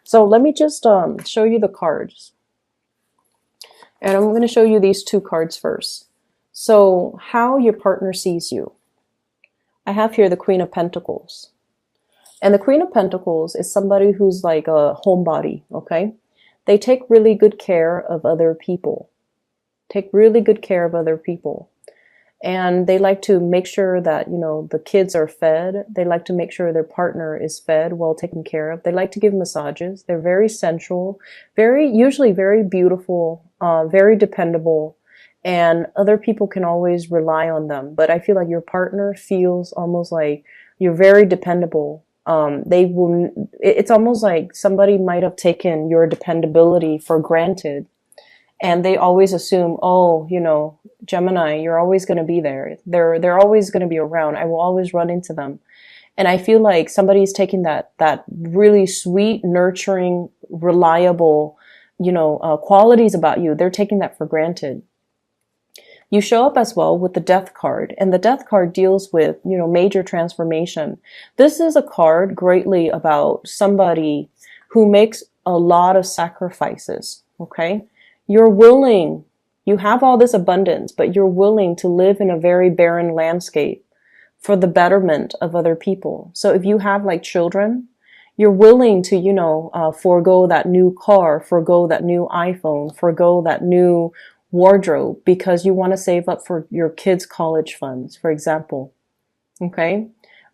So let me just show you the cards. And I'm going to show you these two cards first. So how your partner sees you. I have here the Queen of Pentacles. And the Queen of Pentacles is somebody who's like a homebody, okay? They take really good care of other people. Take really good care of other people. And they like to make sure that, you know, the kids are fed. They like to make sure their partner is fed, well taken care of. They like to give massages. They're very sensual, usually very beautiful, very dependable. And other people can always rely on them. But I feel like your partner feels almost like you're very dependable. It's almost like somebody might have taken your dependability for granted. And they always assume, oh, you know, Gemini, you're always going to be there. They're always going to be around. I will always run into them. And I feel like somebody's taking that really sweet, nurturing, reliable, you know, qualities about you. They're taking that for granted. You show up as well with the Death card, and the Death card deals with, you know, major transformation. This is a card greatly about somebody who makes a lot of sacrifices, okay? You're willing, you have all this abundance, but you're willing to live in a very barren landscape for the betterment of other people. So if you have like children, you're willing to, you know, forego that new car, forego that new iPhone, forego that new wardrobe because you want to save up for your kids' college funds, for example. Okay?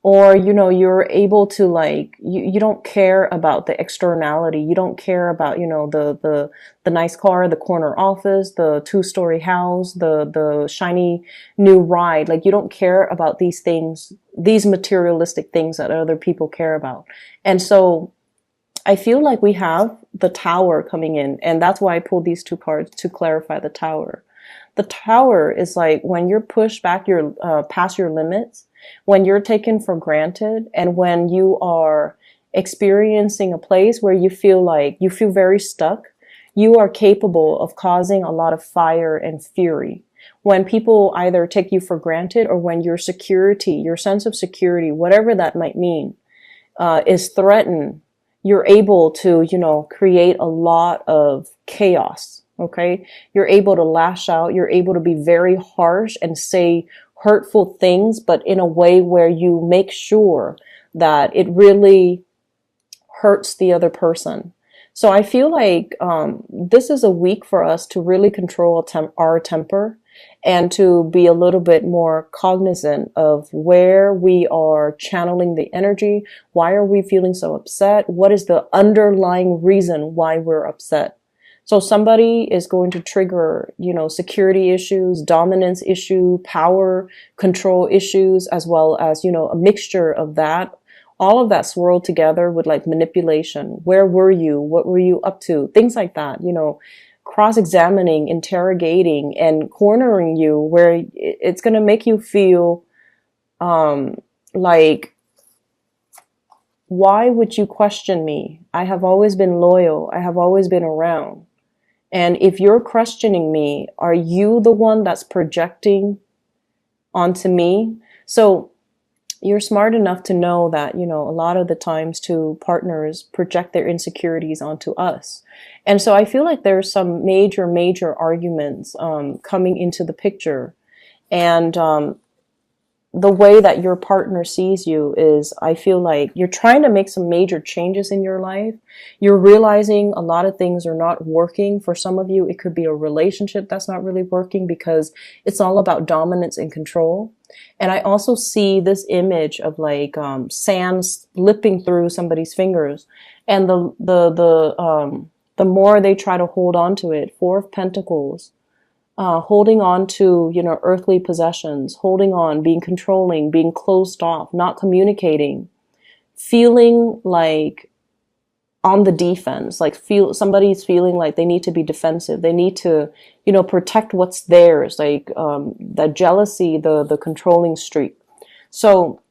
Or, you know, you're able to like, you don't care about the externality. You don't care about, you know, the nice car, the corner office, the 2-story house, the shiny new ride. Like you don't care about these things, these materialistic things that other people care about. And so I feel like we have the Tower coming in, and that's why I pulled these two cards to clarify the Tower. The Tower is like when you're pushed back your past your limits, when you're taken for granted, and when you are experiencing a place where you feel like you feel very stuck, you are capable of causing a lot of fire and fury. When people either take you for granted or when your security, your sense of security, whatever that might mean, is threatened, you're able to, you know, create a lot of chaos. Okay. You're able to lash out. You're able to be very harsh and say hurtful things, but in a way where you make sure that it really hurts the other person. So I feel like this is a week for us to really control our temper and to be a little bit more cognizant of where we are channeling the energy. Why are we feeling so upset? What is the underlying reason why we're upset? So somebody is going to trigger, you know, security issues, dominance issue, power control issues, as well as, you know, a mixture of that. All of that swirled together with like manipulation. Where were you? What were you up to? Things like that, you know, cross-examining, interrogating, and cornering you where it's going to make you feel like, why would you question me? I have always been loyal. I have always been around. And if you're questioning me, are you the one that's projecting onto me? So you're smart enough to know that, you know, a lot of the times too, partners project their insecurities onto us. And so I feel like there's some major arguments coming into the picture. And the way that your partner sees you is, I feel like you're trying to make some major changes in your life. You're realizing a lot of things are not working. For some of you, it could be a relationship that's not really working because it's all about dominance and control. And I also see this image of like sand slipping through somebody's fingers, and the more they try to hold on to it. 4 of Pentacles. Holding on to, you know, earthly possessions, holding on, being controlling, being closed off, not communicating, feeling like on the defense, like somebody's feeling like they need to be defensive. They need to, you know, protect what's theirs, like that jealousy, the controlling streak. So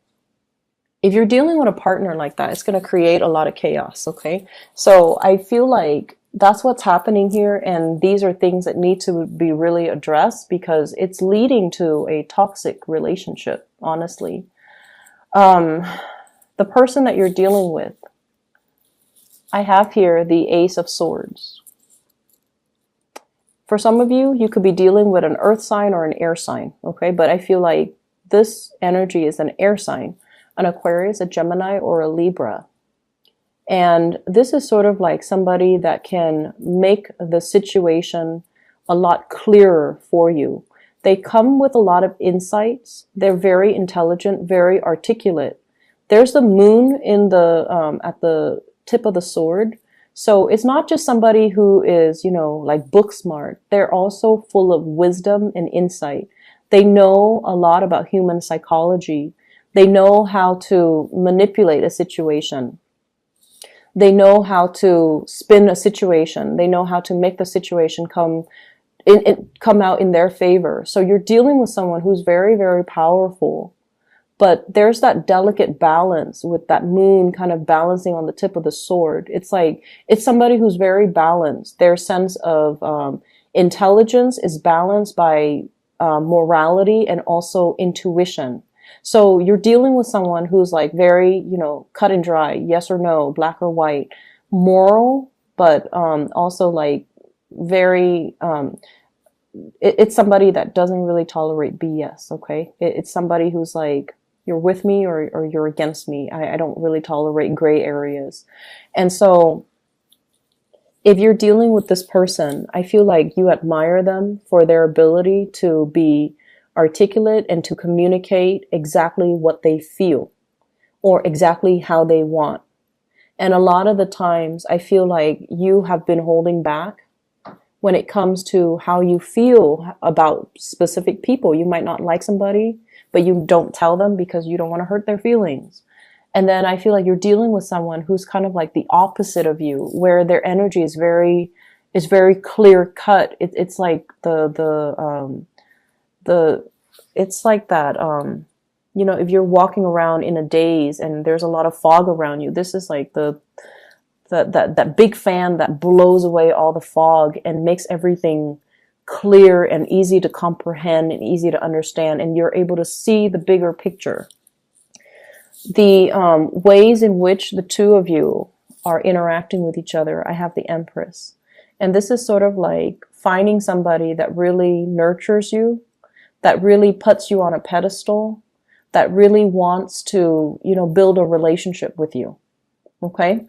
if you're dealing with a partner like that, it's going to create a lot of chaos. Okay. So I feel like that's what's happening here. And these are things that need to be really addressed because it's leading to a toxic relationship, honestly. The person that you're dealing with, I have here the Ace of Swords. For some of you, you could be dealing with an earth sign or an air sign, okay? But I feel like this energy is an air sign, an Aquarius, a Gemini, or a Libra. And this is sort of like somebody that can make the situation a lot clearer for you. They come with a lot of insights. They're very intelligent, very articulate. There's the moon in the at the tip of the sword. So it's not just somebody who is, like book smart. They're also full of wisdom and insight. They know a lot about human psychology. They know how to manipulate a situation. They know how to spin a situation. They know how to make the situation come out in their favor. So you're dealing with someone who's very, very powerful. But there's that delicate balance with that moon kind of balancing on the tip of the sword. It's like, it's somebody who's very balanced. Their sense of intelligence is balanced by morality and also intuition. So you're dealing with someone who's like very, cut and dry, yes or no, black or white, moral, but also like very, it's somebody that doesn't really tolerate BS, okay? It's somebody who's like, you're with me or you're against me. I don't really tolerate gray areas. And so if you're dealing with this person, I feel like you admire them for their ability to be articulate and to communicate exactly what they feel or exactly how they want. And a lot of the times I feel like you have been holding back when it comes to how you feel about specific people. You might not like somebody, but you don't tell them because you don't want to hurt their feelings. And then I feel like you're dealing with someone who's kind of like the opposite of you, where their energy is very clear cut. It's like it's like that, if you're walking around in a daze and there's a lot of fog around you, this is like that big fan that blows away all the fog and makes everything clear and easy to comprehend and easy to understand, and you're able to see the bigger picture. The ways in which the two of you are interacting with each other, I have the Empress. And this is sort of like finding somebody that really nurtures you, that really puts you on a pedestal, that really wants to, build a relationship with you. Okay?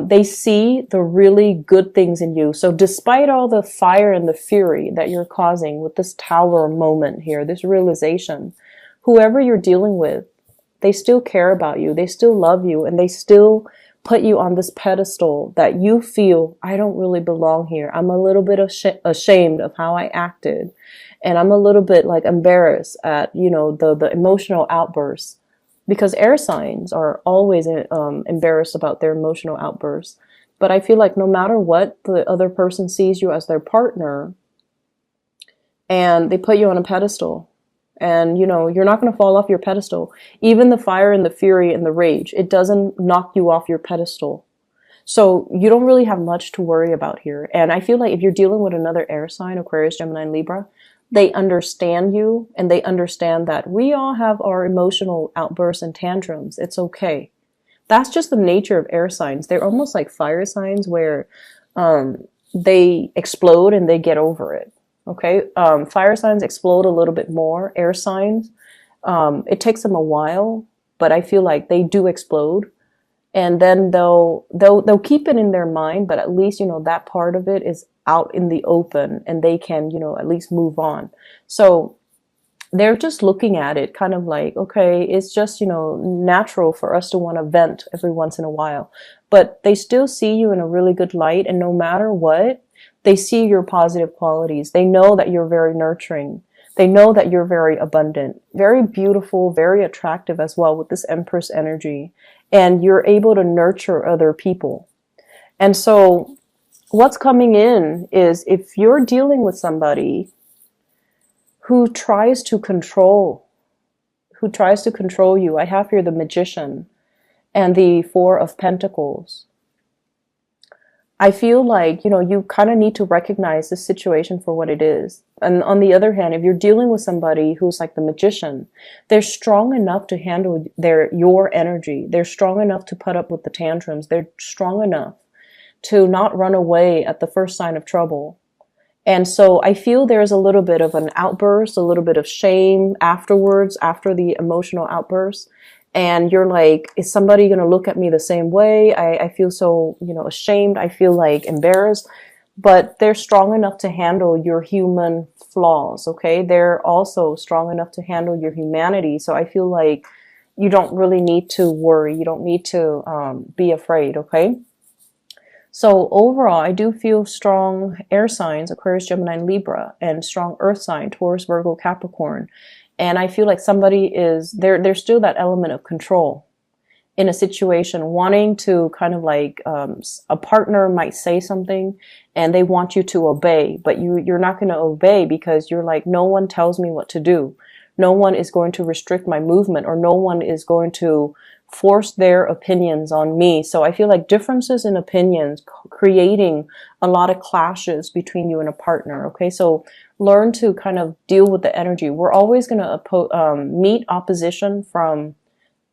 They see the really good things in you. So despite all the fire and the fury that you're causing with this tower moment here, this realization, whoever you're dealing with, they still care about you. They still love you, and they still put you on this pedestal that you feel, I don't really belong here. I'm a little bit ashamed of how I acted. And I'm a little bit like embarrassed at, the emotional outbursts. Because air signs are always embarrassed about their emotional outbursts. But I feel like no matter what, the other person sees you as their partner and they put you on a pedestal. And, you're not going to fall off your pedestal. Even the fire and the fury and the rage, it doesn't knock you off your pedestal. So you don't really have much to worry about here. And I feel like if you're dealing with another air sign, Aquarius, Gemini, and Libra, they understand you, and they understand that we all have our emotional outbursts and tantrums. It's okay. That's just the nature of air signs. They're almost like fire signs where they explode and they get over it. Okay? Fire signs explode a little bit more. Air signs, it takes them a while, but I feel like they do explode. And then they'll keep it in their mind, but at least, that part of it is out in the open and they can, at least move on. So they're just looking at it kind of like, okay, it's just, natural for us to want to vent every once in a while. But they still see you in a really good light. And no matter what, they see your positive qualities. They know that you're very nurturing. They know that you're very abundant, very beautiful, very attractive as well with this Empress energy. And you're able to nurture other people. And so what's coming in is if you're dealing with somebody who tries to control you, I have here the Magician and the Four of Pentacles. I feel like, you kind of need to recognize the situation for what it is. And on the other hand, if you're dealing with somebody who's like the Magician, they're strong enough to handle your energy. They're strong enough to put up with the tantrums. They're strong enough to not run away at the first sign of trouble. And so I feel there's a little bit of an outburst, a little bit of shame afterwards, after the emotional outburst. And you're like, is somebody going to look at me the same way? I feel so, ashamed. I feel like embarrassed. But they're strong enough to handle your human flaws, okay? They're also strong enough to handle your humanity. So I feel like you don't really need to worry. You don't need to be afraid, okay? So overall, I do feel strong air signs, Aquarius, Gemini, and Libra, and strong earth sign, Taurus, Virgo, Capricorn. And I feel like somebody is, there's still that element of control in a situation, wanting to kind of like, a partner might say something and they want you to obey, but you're not going to obey because you're like, no one tells me what to do. No one is going to restrict my movement, or no one is going to force their opinions on me. So I feel like differences in opinions creating a lot of clashes between you and a partner. Okay, so learn to kind of deal with the energy. We're always going to meet opposition from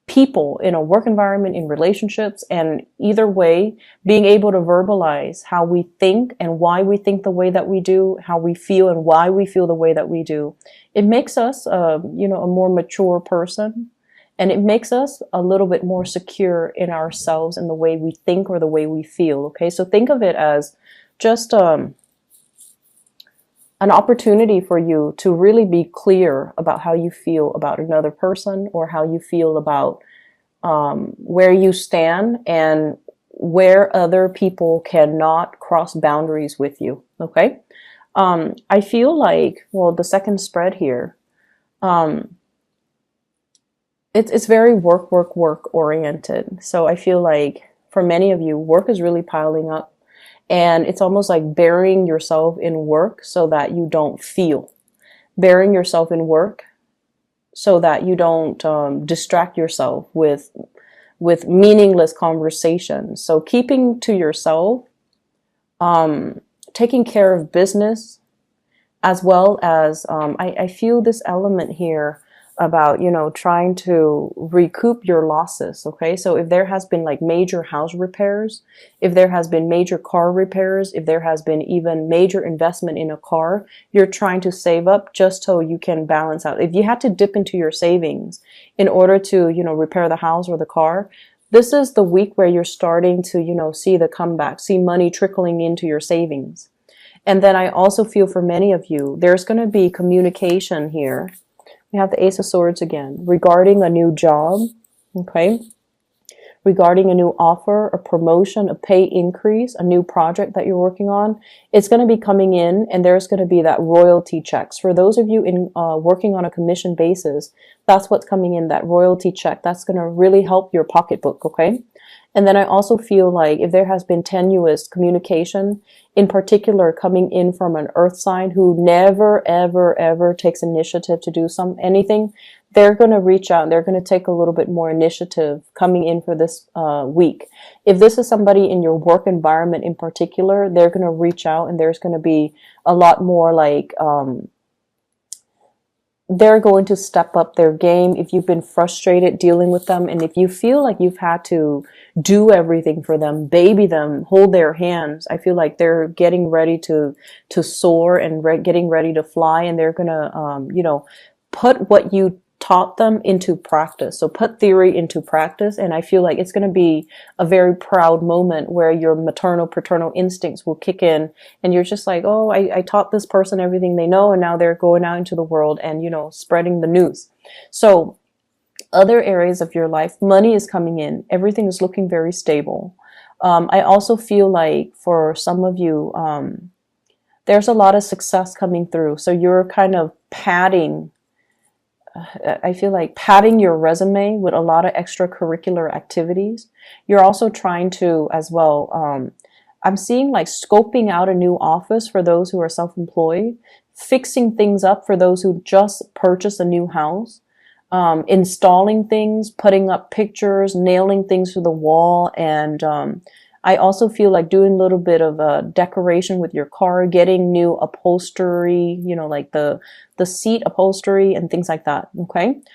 people in a work environment, in relationships, and either way, being able to verbalize how we think and why we think the way that we do, how we feel and why we feel the way that we do. It makes us, a more mature person. And it makes us a little bit more secure in ourselves and the way we think or the way we feel. Okay, so think of it as just an opportunity for you to really be clear about how you feel about another person, or how you feel about where you stand and where other people cannot cross boundaries with you. Okay, I feel like, well, the second spread here, it's very work oriented. So I feel like for many of you, work is really piling up, and it's almost like burying yourself in work so that you don't feel. Burying yourself in work so that you don't distract yourself with meaningless conversations. So keeping to yourself, taking care of business, as well as I feel this element here about, trying to recoup your losses. Okay, so if there has been like major house repairs, if there has been major car repairs, if there has been even major investment in a car, you're trying to save up just so you can balance out. If you had to dip into your savings in order to, repair the house or the car, this is the week where you're starting to, see the comeback, see money trickling into your savings. And then I also feel for many of you, there's going to be communication here. We have the Ace of Swords again, regarding a new job, okay? Regarding a new offer, a promotion, a pay increase, a new project that you're working on. It's going to be coming in, and there's going to be that royalty checks. For those of you in working on a commission basis, that's what's coming in, that royalty check. That's going to really help your pocketbook, okay? And then I also feel like if there has been tenuous communication, in particular coming in from an earth sign who never, ever, ever takes initiative to do anything, they're going to reach out. They're going to take a little bit more initiative coming in for this week. If this is somebody in your work environment in particular, they're going to reach out, and there's going to be a lot more like they're going to step up their game if you've been frustrated dealing with them. And if you feel like you've had to do everything for them, baby them, hold their hands, I feel like they're getting ready to soar and getting ready to fly. And they're going to, put what you taught them into practice. So put theory into practice. And I feel like it's going to be a very proud moment where your maternal, paternal instincts will kick in. And you're just like, oh, I taught this person everything they know. And now they're going out into the world and, spreading the news. So other areas of your life, money is coming in. Everything is looking very stable. I also feel like for some of you, there's a lot of success coming through. So you're kind of I feel like padding your resume with a lot of extracurricular activities. You're also trying to, as well, I'm seeing like scoping out a new office for those who are self-employed, fixing things up for those who just purchased a new house, installing things, putting up pictures, nailing things to the wall. And I also feel like doing a little bit of a decoration with your car, getting new upholstery, like the seat upholstery and things like that. Okay.